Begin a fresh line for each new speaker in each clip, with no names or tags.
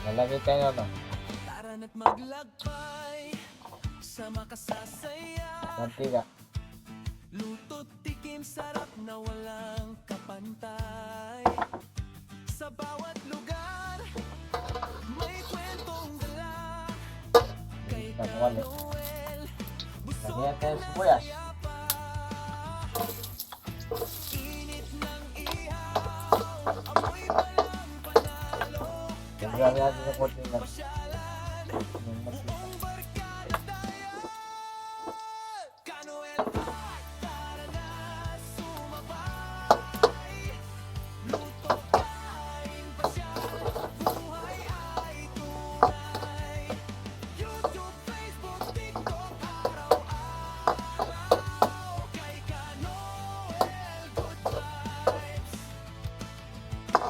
Nalagay tayo no.
Tara't maglakbay sa makasasaya.
Mantika.
Luto't tikim sarap na walang kapantay. Sa bawat lugar may kwentong dala. Kay
Nakuha
Noel
Lagyan tayo sibuyas.
init ng ihaw. Amoy palang panalo.
Lagyan natin sa konting ng
Pasyalan
yung mantika.
buong barkada tayo. Ka Noel tara na sumabay. Luto kain pasyal. Buhay ay tunay. YouTube, Facebook, TikTok, araw-araw. Kay Ka Noel, good vibes.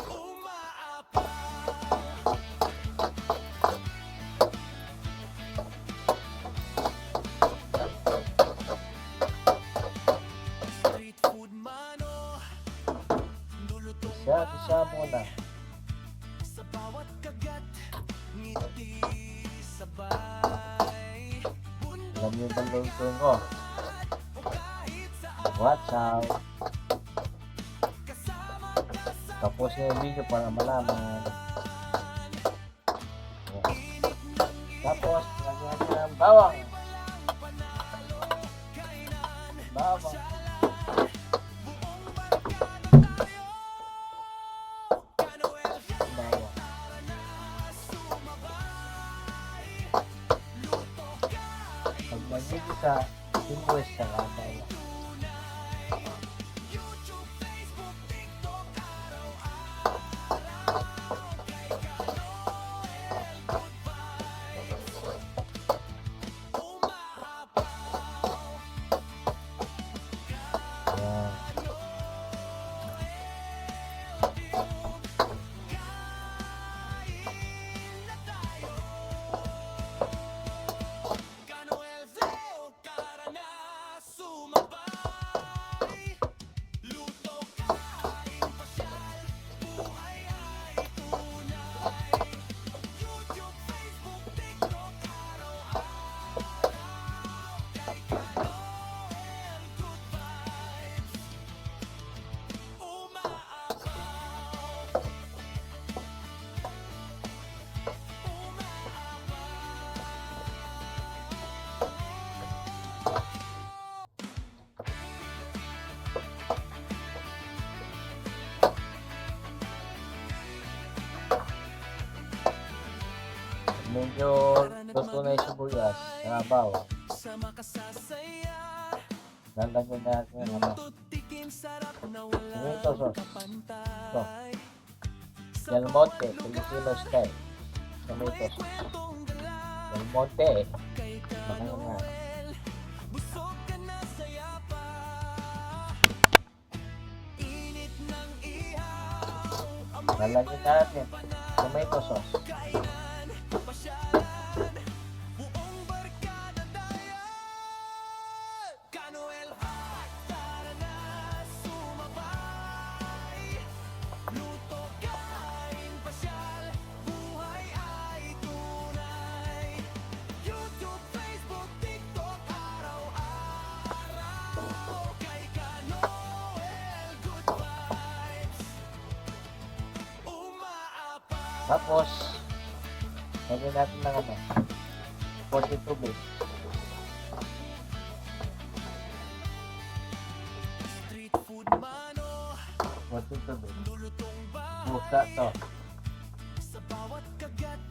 Umaapaw. Street food mano, lulutong
Isa muna.
sa bawat kagat, ngiti sabay. Bundok
Alam niyo bang lutuin ko?
o kahit saan,
Watch out.
kasama ka sa
Tapos na yung video para malaman. Ayan.
init ng
Tapos, lagyan natin ng bawang.
walang panalo. Kainan,
Bawang.
buong barkada tayo. Ka Noel,
Bawang.
tara na sumabay. Luto kain
Pag nag-isa, sibuyas sa tayo.
YouTube, Facebook, TikTok, araw-araw. Kay Ka Noel, good vibes. Umaapaw.
Ayan.
Kain na tayo. Ka Noel Flow, tara na sumabay. Luto, kain, pasyal, buhay ay tunay. YouTube, Facebook, TikTok, araw-araw. Kay Ka Noel, good vibes. Umaapaw.
Medyo luto na yung sibuyas. Saka bawang.
Sa makasasaya,
Lalagyan natin ng ano.
luto't tikim sarap na
Tomato
walang
sauce.
kapantay. Sa
Del Monte,
bawat
Filipino
lugar,
style.
may
Tomatoes.
kwentong dala.
Del Monte.
Kay Ka
Baka nga.
Noel, busog ka na sa yapa. Init ng ihaw, amoy
Lalagyan natin tomato sauce.
kainan, pasyalan, buong barkada tayo. Ka Noel, tara na sumabay. Luto, kain, pasyal, buhay ay tunay. YouTube, Facebook, TikTok, araw-araw. Kay Ka Noel, good vibes. Umaapaw.
Tapos, lagyan natin ng ano. 42 tubig.
Street food mano,
42 tubig.
lulutong
Buka to.
sa bawat kagat,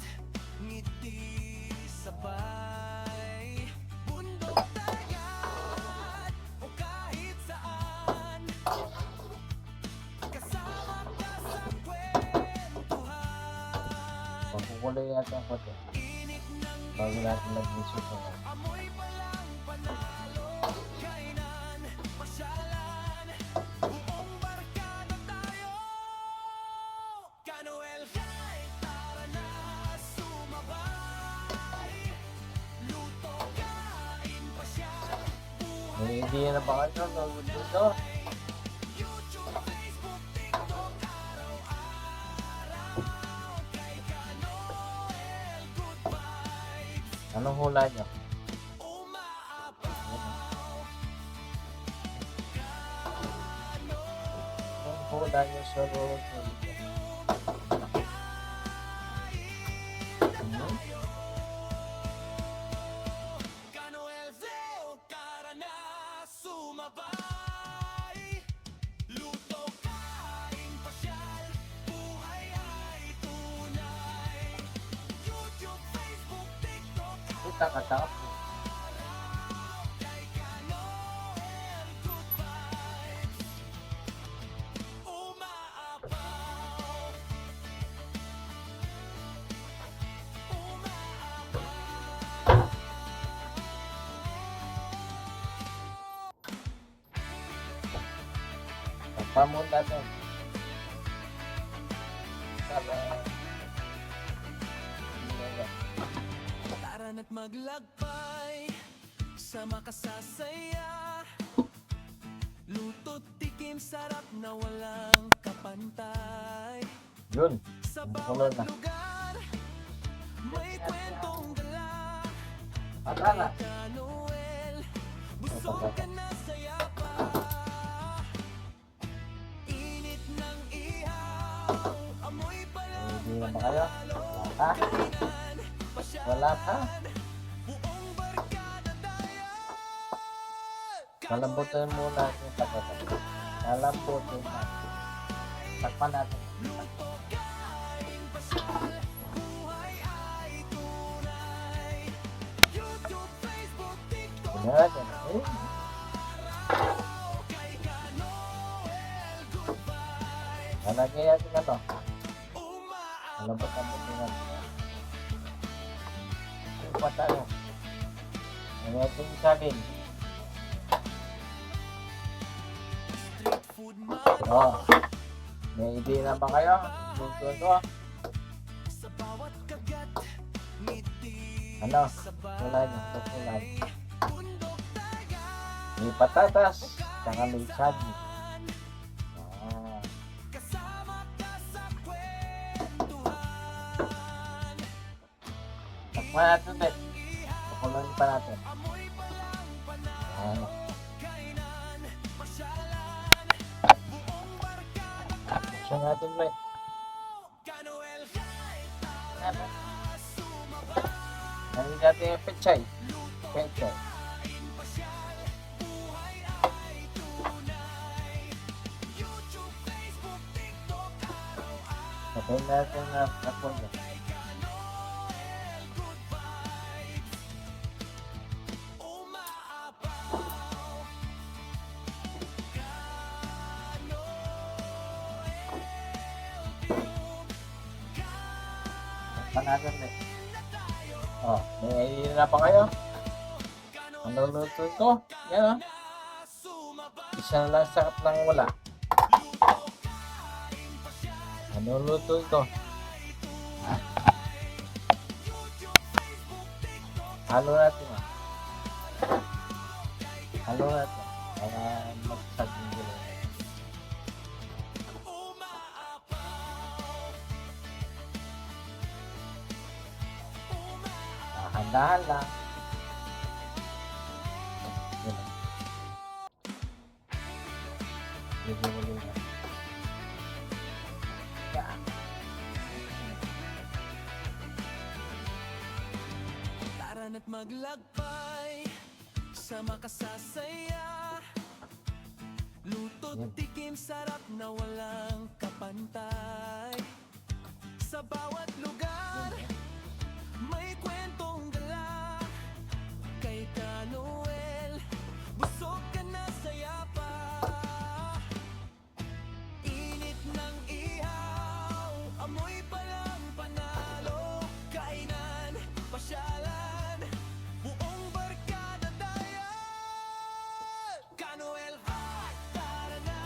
ngiti sabay. Bundok dagat o kahit saan, kasama ka sa kwentuhan.
Pagkukulay natin ang kote.
Init ng
Bago natin mag-isip ng
amoy palang panalo. Kainan, pasyalan, buong barkada tayo. Ka Noel, tara na sumabay. Luto, kain, pasyal, buhay.
Hindi na ba kayo nung dito?
YouTube, Facebook, TikTok, araw-araw. Kay Ka Noel,
Anong hula nyo? Anong hula nyo sa luto?
Kanoel Veo, tara na sumabay. Luto, kain, pasyal, buhay ay tunay. YouTube, Facebook, TikTok,
Kita ka tapos.
kay Kanoel, good vibes. Umaapaw.
Pamon natin. Para
Tara na't maglakbay sa makasasaya. Luto't tikim, sarap na walang kapantay.
yun.
Sa
Kulay
bawat
na.
lugar, may kwentong dala.
Patala.
Ka Noel, busog ka na saya pa. Init ng ihaw, amoy pa lang
Hindi na ba kayo? Ha?
kainan.
Wala pa.
Buong barkada tayo.
Malambutin muna yung pagkakita. Malambutin natin. Takpan natin.
Luto, kain, pasyal, buhay ay tunay. YouTube, Facebook, TikTok,
Tingnan natin.
kay Kanoel, good vibes.
Lalagyan natin na to.
Umaapaw.
Malambot-lambutin natin. Yung pata nyo. Ano natin yung saging?
Street food man
Oo. May idea na ba kayo? Luto ito.
sa bawat kagat, ngiti
Ano?
sa
Wala nyo. Susunod.
bundok dagat.
May patatas. Saka may saging. Ah.
Kasama ka sa kwentuhan.
Takpan natin ulit. Pakulong pa natin.
Amoy pa lang panahon.
Ano?
Kainan, pasyalan, buong barkada.
Buksan natin ulit.
Kanoel, kahit
Ano?
sumabay.
Nandun natin yung pechay. Pechay.
Kain, pasyal, buhay ay tunay. YouTube, Facebook, TikTok, araw-araw.
Patayin natin na napuno.
Kay Kanoel, good vibes. Umaapaw.
Takpan natin ulit. Oh, may idea na pa kayo? Ano luto ito? Yan oh. Isa na lang sakap ng wala. Ano luto ito? Halo natin oh. Halo natin. Para magsaging gulo. Dahan-dahan lang. Yun oh. Medyo malungan. Yan.
Tara na't maglakbay sa makasasaya. Luto't
Yan.
tikim, sarap na walang kapantay. Sa bawat lugar, may kwentong dala. Kay Kanoel, busog ka na saya pa. Init ng ihaw, amoy pa lang panalo. Kainan, pasyalan, buong barkada tayo. Kanoel, tara na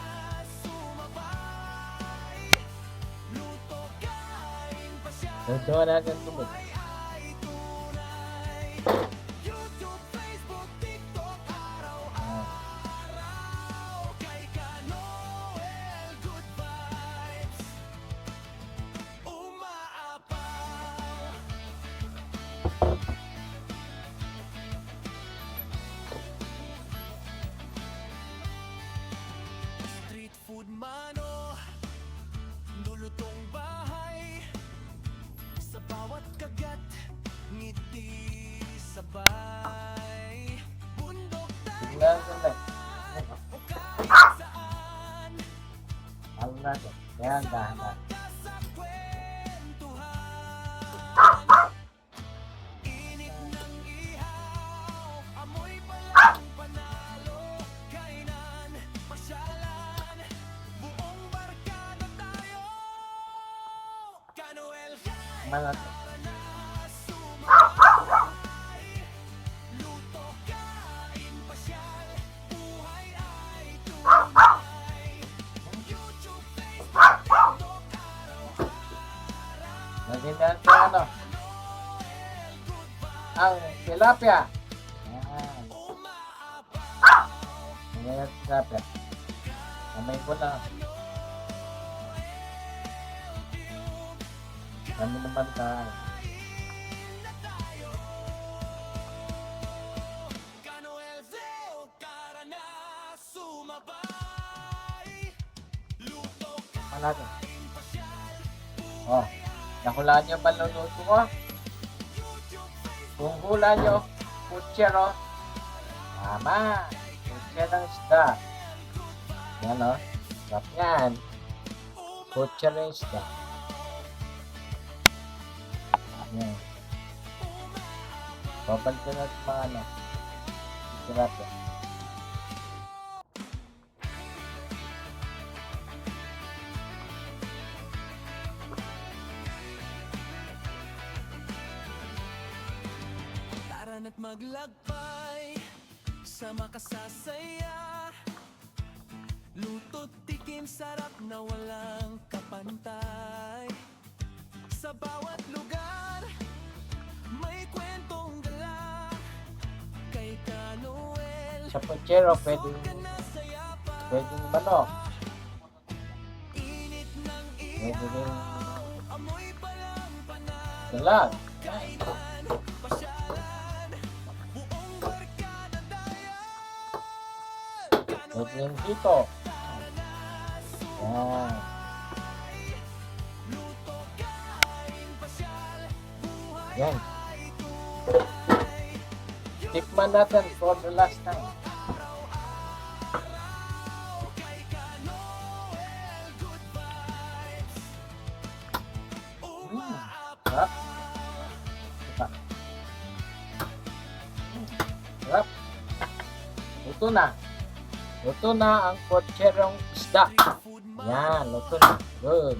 sumabay. Luto, kain, pasyal,
Luto natin tubig.
buhay ay tunay. YouTube, Facebook, TikTok, araw-araw. Kay Kanoel, good vibes. Umaapaw. kagat, ngiti sabay. Bundok
Tignan sandali.
saan
Ano natin? Yan, dahan-dahan.
sa kwentuhan. Init ng ihaw, amoy palang panalo. Kainan, pasyalan, buong barkada tayo. Kanoel
Ano natin?
na sumabay. Luto, kain, pasyal, buhay ay tunay. YouTube, Facebook, TikTok,
Lagyan natin ano? Ang tilapia. Yan. Lagyan natin tilapia. Kamay ko na. Kami naman tayo.
Kanoel Veo, tara na sumabay. Luto,
Ano natin? Oh, nahulaan niyo ba luluto ko? Kung hula niyo, putsero. Tama. Putsero ng isda. Yan o. Sarap yan. Putsero ng isda. Yan. Babalikan natin mga ano. Sarap yan.
tara na't maglakbay sa makasasaya. Luto't tikim, sarap na walang kapantay. Sa bawat lugar, may kwentong dala. Kay Kanoel,
Sa putsero, pwedeng,
ka na saya pa.
pwedeng manok.
Init ng
Pwede rin
ihaw, amoy palang panalo.
dalag.
Kainan, pasyalan, buong barkada tayo.
Pwede rin dito. Yan.
Luto, kain, pasyal, buhay
Yan.
ay tunay.
Tikman natin for the last time.
Kay Kanoel, good vibes.
Sarap. Sarap. Sarap. Luto na. Luto na ang putserong isda. Yan, luto na. Good.